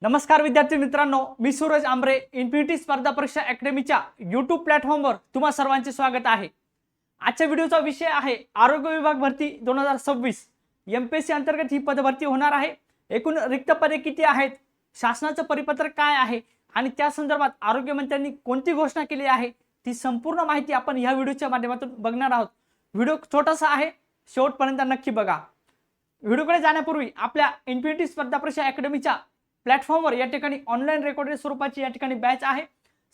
नमस्कार विद्यार्थी मित्रांनो, मी सूरज आंबरे इन्फिनिटी स्पर्धा परीक्षा अकॅडमीच्या YouTube प्लॅटफॉर्मवर तुम्हा सर्वांचे स्वागत आहे। आजच्या व्हिडिओचा विषय आहे आरोग्य विभाग भरती 2026। एमपीएससी अंतर्गत ही पदभरती होणार आहे। एकूण रिक्त पदे किती आहेत, शासनाचं परिपत्रक काय आहे आणि त्या संदर्भात आरोग्य मंत्र्यांनी कोणती घोषणा केली आहे, ती संपूर्ण माहिती आपण या व्हिडिओच्या माध्यमातून बघणार आहोत। व्हिडिओ छोटासा आहे, शेवटपर्यंत नक्की बघा। व्हिडिओकडे जाण्यापूर्वी आपल्या इन्फिनिटी स्पर्धा परीक्षा अकॅडमीच्या प्लॅटफॉर्मवर या ठिकाणी ऑनलाईन रेकॉर्डेड स्वरूपाची या ठिकाणी बॅच आहे।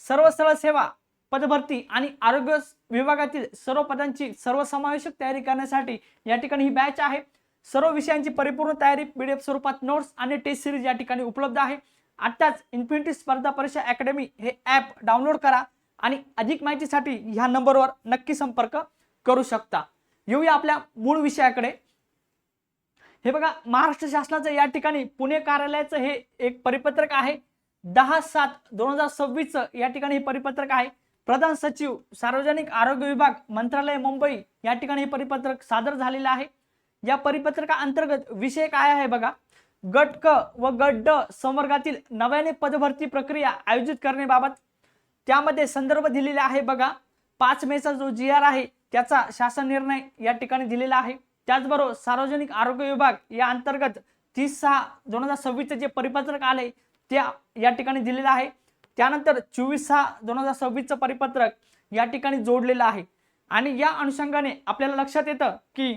सर्व स्थळ सेवा, पदभरती आणि आरोग्य विभागातील सर्व पदांची सर्वसमावेशक तयारी करण्यासाठी या ठिकाणी ही बॅच आहे। सर्व विषयांची परिपूर्ण तयारी पीडीएफ स्वरूपात नोट्स आणि टेस्ट सिरीज या ठिकाणी उपलब्ध आहे। आताच इन्फिनिटी स्पर्धा परीक्षा अकॅडमी हे ॲप डाउनलोड करा आणि अधिक माहितीसाठी ह्या नंबरवर नक्की संपर्क करू शकता। येऊया आपल्या मूळ विषयाकडे। हे बघा, महाराष्ट्र शासनाचं या ठिकाणी पुणे कार्यालयाचं हे एक परिपत्रक आहे। 10/7/2026 या ठिकाणी हे परिपत्रक आहे। प्रधान सचिव सार्वजनिक आरोग्य विभाग मंत्रालय मुंबई या ठिकाणी हे परिपत्रक सादर झालेलं आहे। या परिपत्रकाअंतर्गत विषय काय आहे बघा, गट क व गट ड संवर्गातील नव्याने पदभरती प्रक्रिया आयोजित करण्याबाबत त्यामध्ये संदर्भ दिलेला आहे। बघा, 5 मेचा जो GR आहे त्याचा शासन निर्णय या ठिकाणी दिलेला आहे। त्याचबरोबर सार्वजनिक आरोग्य विभाग या अंतर्गत 30/6/2026 जे परिपत्रक आले ते या ठिकाणी दिलेलं आहे। त्यानंतर 24/6/2026 परिपत्रक या ठिकाणी जोडलेलं आहे। आणि या अनुषंगाने आपल्याला लक्षात येतं की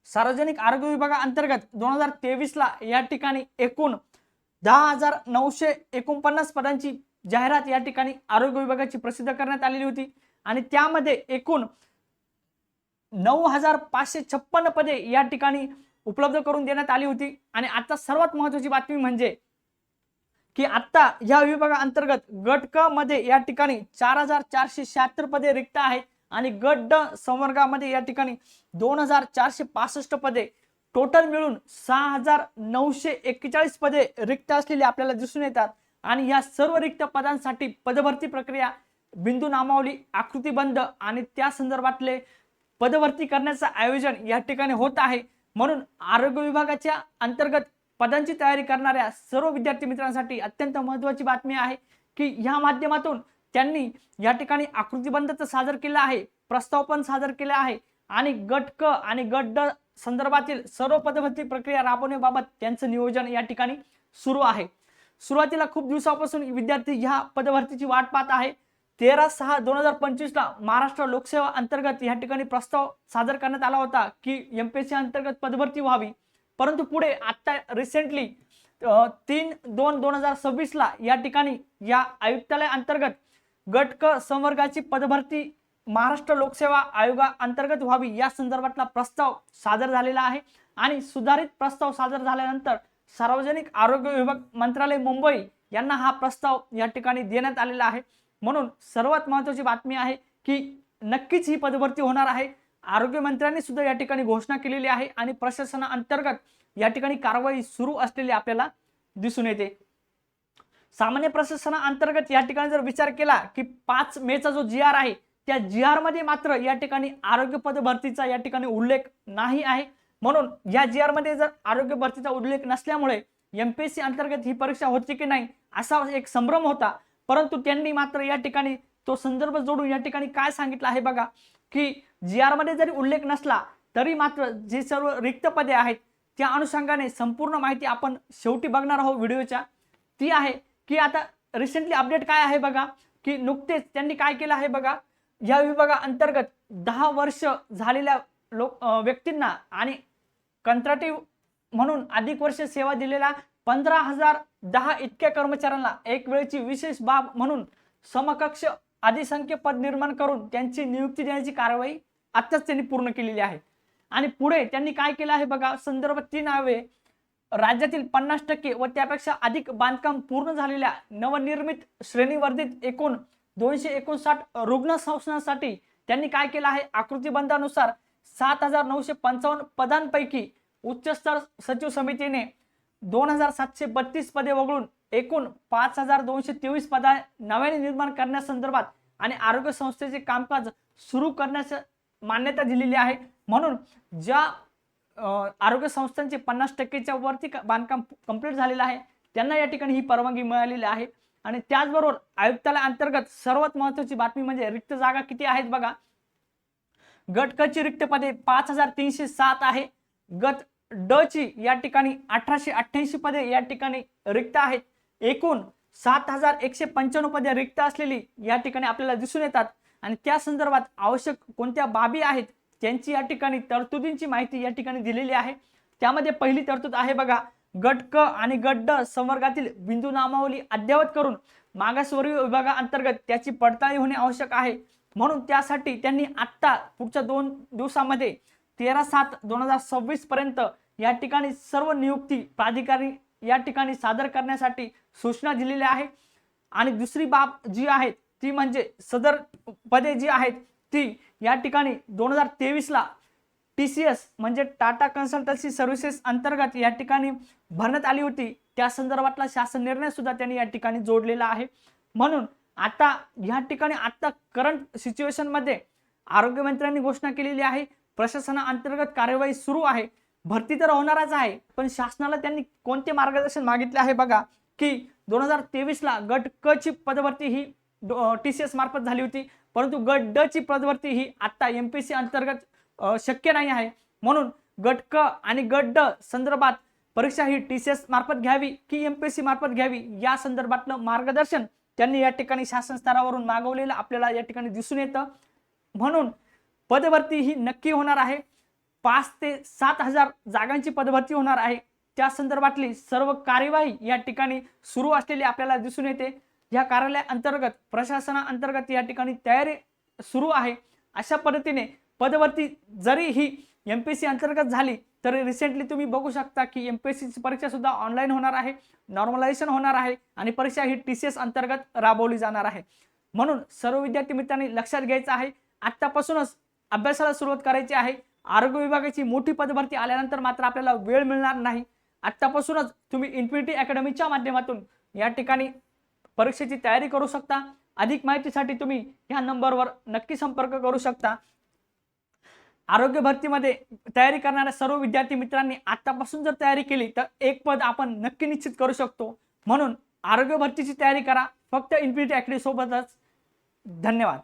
सार्वजनिक आरोग्य विभागाअंतर्गत 2023 ला या ठिकाणी एकूण 10,949 पदांची जाहिरात या ठिकाणी आरोग्य विभागाची प्रसिद्ध करण्यात आलेली होती आणि त्यामध्ये एकूण 9,556 पदे या ठिकाणी उपलब्ध करून देण्यात आली होती। आणि आता सर्वात महत्त्वाची बातमी म्हणजे की आता या विभागाअंतर्गत गट क मध्ये या ठिकाणी 4,476 पदे रिक्त आहेत आणि गट ड संवर्गामध्ये या ठिकाणी 2,465 पदे, टोटल मिळून 6,941 पदे रिक्त असलेली आपल्याला दिसून येतात। आणि या सर्व रिक्त पदांसाठी पदभरती प्रक्रिया, बिंदू नामावली, आकृतीबंध आणि त्या संदर्भातले पदभरती करण्याचं आयोजन या ठिकाणी होत आहे। म्हणून आरोग्य विभागाच्या अंतर्गत पदांची तयारी करणाऱ्या सर्व विद्यार्थी मित्रांसाठी अत्यंत महत्त्वाची बातमी आहे की ह्या माध्यमातून त्यांनी या ठिकाणी आकृतीबंध सादर केला आहे, प्रस्ताव पण सादर केला आहे आणि गट क आणि गट ड संदर्भातील सर्व पदभरती प्रक्रिया राबवण्याबाबत त्यांचं नियोजन या ठिकाणी सुरू आहे। सुरुवातीला खूप दिवसापासून विद्यार्थी ह्या पदभरतीची वाट पाहत आहे। 13/6/2025 ला महाराष्ट्र लोकसेवा अंतर्गत या ठिकाणी प्रस्ताव सादर करण्यात आला होता की एमपीएससी अंतर्गत पदभरती व्हावी, परंतु पुढे आता रिसेंटली 3/2/2026 ला या ठिकाणी या आयुक्तालय अंतर्गत गट क संवर्गाची पदभरती महाराष्ट्र लोकसेवा आयोगा अंतर्गत व्हावी या संदर्भातला प्रस्ताव सादर झालेला आहे। आणि सुधारित प्रस्ताव सादर झाल्यानंतर सार्वजनिक आरोग्य विभाग मंत्रालय मुंबई यांना हा प्रस्ताव या ठिकाणी देण्यात आलेला आहे। म्हणून सर्वात महत्त्वाची बातमी आहे की नक्कीच ही पदभरती होणार आहे। आरोग्य मंत्र्यांनी सुद्धा या ठिकाणी घोषणा केलेली आहे आणि प्रशासनाअंतर्गत या ठिकाणी कारवाई सुरू असलेली आपल्याला दिसून येते। सामान्य प्रशासनाअंतर्गत या ठिकाणी जर विचार केला की 5 मेचा जो GR आहे त्या GR मध्ये मात्र या ठिकाणी आरोग्य पदभरतीचा या ठिकाणी उल्लेख नाही आहे। म्हणून या GR मध्ये जर आरोग्य भरतीचा उल्लेख नसल्यामुळे एमपीएससी अंतर्गत ही परीक्षा होती की नाही असा एक संभ्रम होता, परंतु त्यांनी मात्र या ठिकाणी तो संदर्भ जोडून या ठिकाणी काय सांगितलं आहे बघा की GR मध्ये जरी उल्लेख नसला तरी मात्र जे सर्व रिक्त पदे आहेत त्या अनुषंगाने संपूर्ण माहिती आपण शेवटी बघणार आहोत व्हिडिओच्या। ती आहे की आता रिसेंटली अपडेट काय आहे बघा की नुकतेच त्यांनी काय केलं आहे बघा, या विभागाअंतर्गत 10 वर्ष झालेल्या व्यक्तींना आणि कंत्राटी म्हणून अधिक वर्ष सेवा दिलेल्या 15,010 इतक्या कर्मचाऱ्यांना एक वेळची विशेष बाब म्हणून समकक्ष अधिसंख्य पद निर्माण करून त्यांची नियुक्ती देण्याची कारवाई आत्ताच त्यांनी पूर्ण केलेली आहे। आणि पुढे त्यांनी काय केलं आहे बघा, संदर्भ 3 नावे राज्यातील 50% व त्यापेक्षा अधिक बांधकाम पूर्ण झालेल्या नवनिर्मित श्रेणीवर्धित एकूण 259 रुग्ण संस्थांसाठी त्यांनी काय केलं आहे, आकृतीबंधानुसार 7,955 पदांपैकी उच्चस्तर सचिव समितीने 2,732 पदे वगळून एकूण 5,223 पदा नव्याने निर्माण करण्यासंदर्भात आणि आरोग्य संस्थेचे कामकाज सुरू करण्यास मान्यता दिलेली आहे। म्हणून ज्या आरोग्य संस्थांचे 50%च्या वरती बांधकाम कंप्लीट झालेलं आहे त्यांना या ठिकाणी ही परवानगी मिळालेली आहे। आणि त्याचबरोबर आयुक्तालय अंतर्गत सर्वात महत्त्वाची बातमी म्हणजे रिक्त जागा किती आहेत बघा। गट क ची रिक्त पदे 5307 आहे। गट ड ची या ठिकाणी 1888 पदे या ठिकाणी रिक्त आहेत। एकूण 7195 पदे रिक्त असलेली या ठिकाणी आपल्याला दिसून येतात। आणि त्या संदर्भात आवश्यक कोणत्या बाबी आहेत त्यांची या ठिकाणी तरतुदींची माहिती या ठिकाणी दिलेली आहे। त्यामध्ये पहिली तरतूद आहे बघा, गट क आणि गट ड संवर्गातील बिंदू नामावली अद्ययावत करून मागासवर्गीय विभागाअंतर्गत त्याची पडताळणी होणे आवश्यक आहे। म्हणून त्यासाठी त्यांनी आत्ता पुढच्या 2 दिवसांमध्ये 13/7/2026 पर्यंत या ठिकाणी सर्व नियुक्ती प्राधिकारी या ठिकाणी सादर करण्यासाठी सूचना दिलेल्या आहे। आणि दुसरी बाब जी आहे ती म्हणजे सदर पदे जी आहेत ती या ठिकाणी 2023 ला TCS म्हणजे टाटा कन्सल्टन्सी सर्व्हिसेस अंतर्गत या ठिकाणी भरण्यात आली होती। त्या संदर्भातला शासन निर्णय सुद्धा त्यांनी या ठिकाणी जोडलेला आहे। म्हणून आता या ठिकाणी आता करंट सिच्युएशन मध्ये आरोग्यमंत्र्यांनी घोषणा केलेली आहे, प्रशासनाअंतर्गत कार्यवाही सुरू आहे। भरती तर होणारच आहे, पण शासनाला त्यांनी कोणते मार्गदर्शन मागितले आहे बघा, की 2023 ला गट क ची पदभरती ही TCS मार्फत झाली होती, परंतु गट ड ची पदभरती ही आता MPSC अंतर्गत शक्य नाही आहे। म्हणून गट क आणि गट ड संदर्भात परीक्षा ही TCS मार्फत घ्यावी की MPSC मार्फत घ्यावी या संदर्भातलं मार्गदर्शन त्यांनी या ठिकाणी शासन स्तरावरून मागवलेलं आपल्याला या ठिकाणी दिसून येतं। म्हणून पदभरती ही नक्की होणार आहे। 5 ते 7,000 जागांची पदभरती होणार आहे। त्या संदर्भातली सर्व कार्यवाही या ठिकाणी सुरू असलेली आपल्याला दिसून येते। या कार्यालयाअंतर्गत प्रशासनाअंतर्गत या ठिकाणी तयारी सुरू आहे। अशा पद्धतीने पदभरती जरी ही MPSC अंतर्गत झाली तरी रिसेंटली तुम्ही बघू शकता की MPSC ची परीक्षा सुद्धा ऑनलाईन होणार आहे, नॉर्मलायझेशन होणार आहे आणि परीक्षा ही TCS अंतर्गत राबवली जाणार आहे। म्हणून सर्व विद्यार्थी मित्रांनी लक्षात घ्यायचं आहे, आतापासूनच अभ्यासाला सुरुवात करायची आहे। आरोग्य विभागाची मोठी पदभरती आल्यानंतर मात्र आपल्याला वेळ मिळणार नाही। आतापासूनच तुम्ही इन्फिनिटी अकॅडमीच्या माध्यमातून या ठिकाणी परीक्षेची तयारी करू शकता। अधिक माहितीसाठी तुम्ही ह्या नंबरवर नक्की संपर्क करू शकता। आरोग्य भरतीमध्ये तयारी करणाऱ्या सर्व विद्यार्थी मित्रांनी आतापासून जर तयारी केली तर एक पद आपण नक्की निश्चित करू शकतो। म्हणून आरोग्य भरतीची तयारी करा फक्त इन्फिनिटी अकॅडमी सोबतच। धन्यवाद।